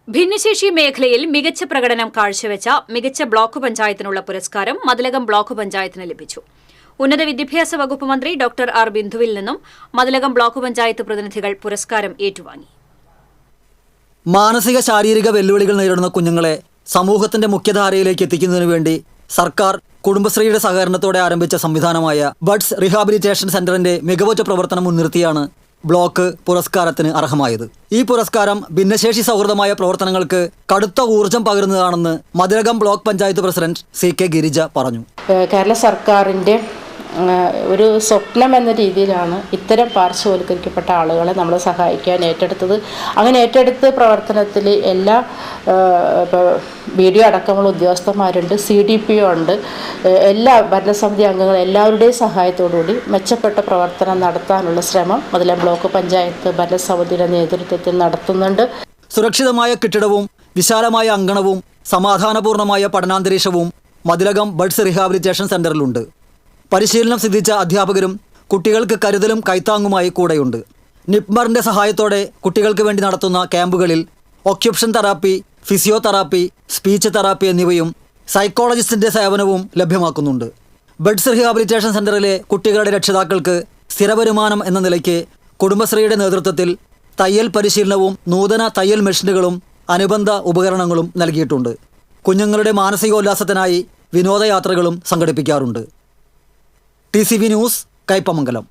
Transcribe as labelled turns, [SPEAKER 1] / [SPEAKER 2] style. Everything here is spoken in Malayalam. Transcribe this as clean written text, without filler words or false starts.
[SPEAKER 1] ഭിന്നശേഷി മേഖലയിൽ മികച്ച പ്രകടനം കാഴ്ചവെച്ച മികച്ച ബ്ലോക്ക് പഞ്ചായത്തിനുള്ള പുരസ്കാരം മതിലകം ബ്ലോക്ക് പഞ്ചായത്തിന് ലഭിച്ചു. ഉന്നത വിദ്യാഭ്യാസ വകുപ്പ് മന്ത്രി ഡോക്ടർ ആർ ബിന്ദുവിൽ നിന്നും മതിലകം ബ്ലോക്ക് പഞ്ചായത്ത് പ്രതിനിധികൾ പുരസ്കാരം ഏറ്റുവാങ്ങി.
[SPEAKER 2] മാനസിക ശാരീരിക വെല്ലുവിളികൾ നേരിടുന്ന കുഞ്ഞുങ്ങളെ സമൂഹത്തിന്റെ മുഖ്യധാരയിലേക്ക് എത്തിക്കുന്നതിനു വേണ്ടി സർക്കാർ കുടുംബശ്രീയുടെ സഹകരണത്തോടെ ആരംഭിച്ച സംവിധാനമായ ബഡ്സ് റീഹാബിലിറ്റേഷൻ സെന്ററിന്റെ മികവുറ്റ പ്രവർത്തനം മുൻനിർത്തിയാണ് ബ്ലോക്ക് പുരസ്കാരത്തിന് അർഹമായത്. ഈ പുരസ്കാരം ഭിന്നശേഷി സൗഹൃദമായ പ്രവർത്തനങ്ങൾക്ക് കടുത്ത ഊർജം പകരുന്നതാണെന്ന് Mathilakam block panchayat president CK Girija പറഞ്ഞു.
[SPEAKER 3] കേരള സർക്കാരിൻ്റെ ഒരു സ്വപ്നം എന്ന രീതിയിലാണ് ഇത്തരം പാർശ്വവൽക്കരിക്കപ്പെട്ട ആളുകളെ നമ്മൾ സഹായിക്കാൻ ഏറ്റെടുത്തത്. അങ്ങനെ ഏറ്റെടുത്ത പ്രവർത്തനത്തിൽ എല്ലാ BDO അടക്കമുള്ള ഉദ്യോഗസ്ഥന്മാരുണ്ട്, CDPO ഉണ്ട്, എല്ലാ ഭരണസമിതി അംഗങ്ങൾ എല്ലാവരുടെയും സഹായത്തോടുകൂടി മെച്ചപ്പെട്ട പ്രവർത്തനം നടത്താനുള്ള ശ്രമം മതിലകം ബ്ലോക്ക് പഞ്ചായത്ത് ഭരണസമിതിയുടെ നേതൃത്വത്തിൽ നടത്തുന്നുണ്ട്.
[SPEAKER 2] സുരക്ഷിതമായ കെട്ടിടവും വിശാലമായ അങ്കണവും സമാധാനപൂർണമായ പഠനാന്തരീക്ഷവും മതിലകം ബഡ്സ് റീഹാബിലിറ്റേഷൻ സെന്ററിലുണ്ട്. പരിശീലനം സിദ്ധിച്ച അധ്യാപകരും കുട്ടികൾക്ക് കരുതലും കൈത്താങ്ങുമായി കൂടെയുണ്ട്. നിപ്മറിന്റെ സഹായത്തോടെ കുട്ടികൾക്ക് വേണ്ടി നടത്തുന്ന ക്യാമ്പുകളിൽ occupation therapy, physiotherapy, speech therapy എന്നിവയും സൈക്കോളജിസ്റ്റിന്റെ സേവനവും ലഭ്യമാക്കുന്നുണ്ട്. ബഡ്സ് റീഹാബിലിറ്റേഷൻ സെന്ററിലെ കുട്ടികളുടെ രക്ഷിതാക്കൾക്ക് സ്ഥിരവരുമാനം എന്ന നിലയ്ക്ക് കുടുംബശ്രീയുടെ നേതൃത്വത്തിൽ തയ്യൽ പരിശീലനവും നൂതന തയ്യൽ മെഷീനുകളും അനുബന്ധ ഉപകരണങ്ങളും നൽകിയിട്ടുണ്ട്. കുഞ്ഞുങ്ങളുടെ മാനസികോല്ലാസത്തിനായി വിനോദയാത്രകളും സംഘടിപ്പിക്കാറുണ്ട്. TCV news, Kaipamangalam.